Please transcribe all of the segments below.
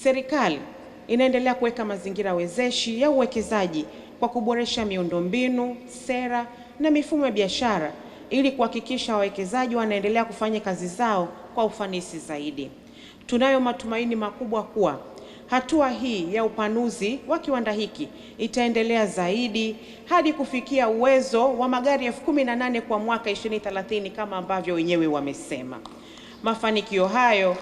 Serikali inaendelea kuweka mazingira wezeshi ya uwekezaji kwa kuboresha miundombinu, sera na mifumo ya biashara ili kuhakikisha wawekezaji wanaendelea kufanya kazi zao kwa ufanisi zaidi. Tunayo matumaini makubwa kuwa hatua hii ya upanuzi wa kiwanda hiki itaendelea zaidi hadi kufikia uwezo wa magari 18,000 kwa mwaka 2030 kama ambavyo wenyewe wamesema. Mafanikio hayo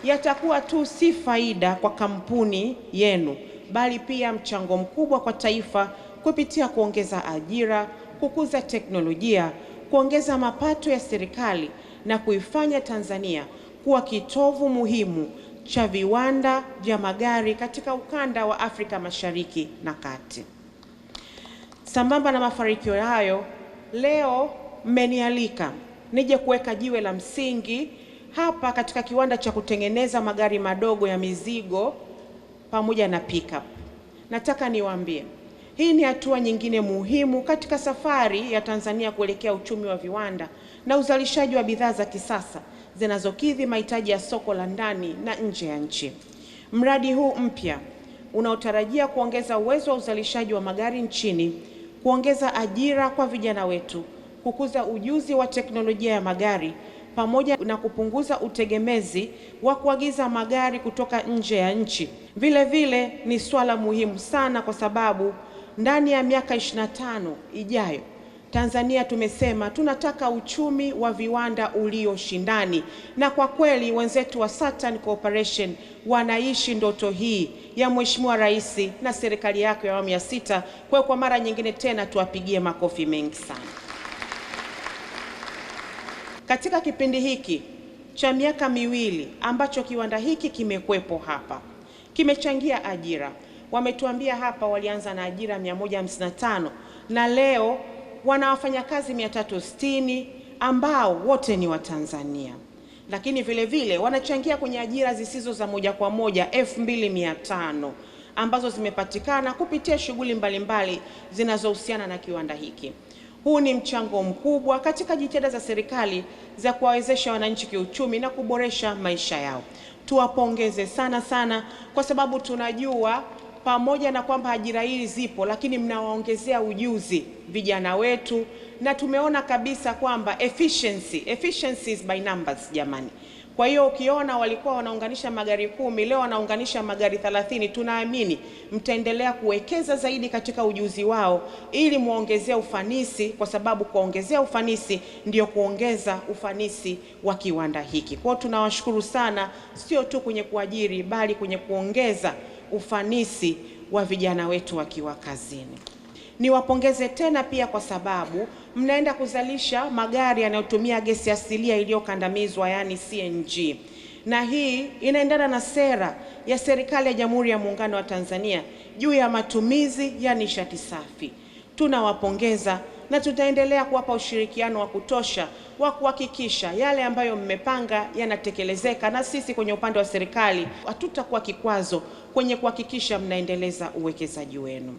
yatakuwa tu si faida kwa kampuni yenu, bali pia mchango mkubwa kwa taifa kupitia kuongeza ajira, kukuza teknolojia, kuongeza mapato ya serikali na kuifanya Tanzania kuwa kitovu muhimu cha viwanda vya magari katika ukanda wa Afrika Mashariki na Kati. Sambamba na mafanikio hayo, leo mmenialika nije kuweka jiwe la msingi hapa katika kiwanda cha kutengeneza magari madogo ya mizigo pamoja na pickup. Nataka niwaambie, hii ni hatua nyingine muhimu katika safari ya Tanzania kuelekea uchumi wa viwanda na uzalishaji wa bidhaa za kisasa zinazokidhi mahitaji ya soko la ndani na nje ya nchi. Mradi huu mpya unaotarajia kuongeza uwezo wa uzalishaji wa magari nchini, kuongeza ajira kwa vijana wetu, kukuza ujuzi wa teknolojia ya magari pamoja na kupunguza utegemezi wa kuagiza magari kutoka nje ya nchi. Vile vile ni swala muhimu sana kwa sababu ndani ya miaka 25 ijayo Tanzania tumesema tunataka uchumi wa viwanda ulioshindani, na kwa kweli wenzetu wa Saturn Corporation wanaishi ndoto hii ya Mheshimiwa Rais na serikali yake ya awamu ya 6. Kwa mara nyingine tena tuwapigie makofi mengi sana. Katika kipindi hiki cha miaka miwili ambacho kiwanda hiki kimekwepo hapa, kimechangia ajira. Wametuambia hapa walianza na ajira 155 na leo wana wafanyakazi 360 ambao wote ni Watanzania. Lakini vile vile wanachangia kwenye ajira zisizo za moja kwa moja 2500 ambazo zimepatikana kupitia shughuli mbalimbali zinazohusiana na kiwanda hiki. Huu ni mchango mkubwa katika jitihada za serikali za kuwawezesha wananchi kiuchumi na kuboresha maisha yao. Tuwapongeze sana sana kwa sababu tunajua pamoja na kwamba ajira hizi zipo, lakini mnawaongezea ujuzi vijana wetu, na tumeona kabisa kwamba efficiency is by numbers jamani. Kwa hiyo ukiona walikuwa wanaunganisha magari 10, leo wanaunganisha magari 30, tunaamini mtaendelea kuwekeza zaidi katika ujuzi wao ili muongezea ufanisi, kwa sababu kuongezea ufanisi ndio kuongeza ufanisi wa kiwanda hiki. Kwa hiyo tunawashukuru sana, sio tu kwenye kuajiri bali kwenye kuongeza ufanisi wa vijana wetu wakiwa kazini. Niwapongeze tena pia kwa sababu mnaenda kuzalisha magari yanayotumia gesi asilia iliyokandamizwa, yani CNG. Na hii inaendana na sera ya serikali ya Jamhuri ya Muungano wa Tanzania juu ya matumizi ya nishati safi. Tunawapongeza na tutaendelea kuwapa ushirikiano wa kutosha wa kuhakikisha yale ambayo mmepanga yanatekelezeka, na sisi kwenye upande wa serikali hatutakuwa kikwazo kwenye kuhakikisha mnaendeleza uwekezaji wenu.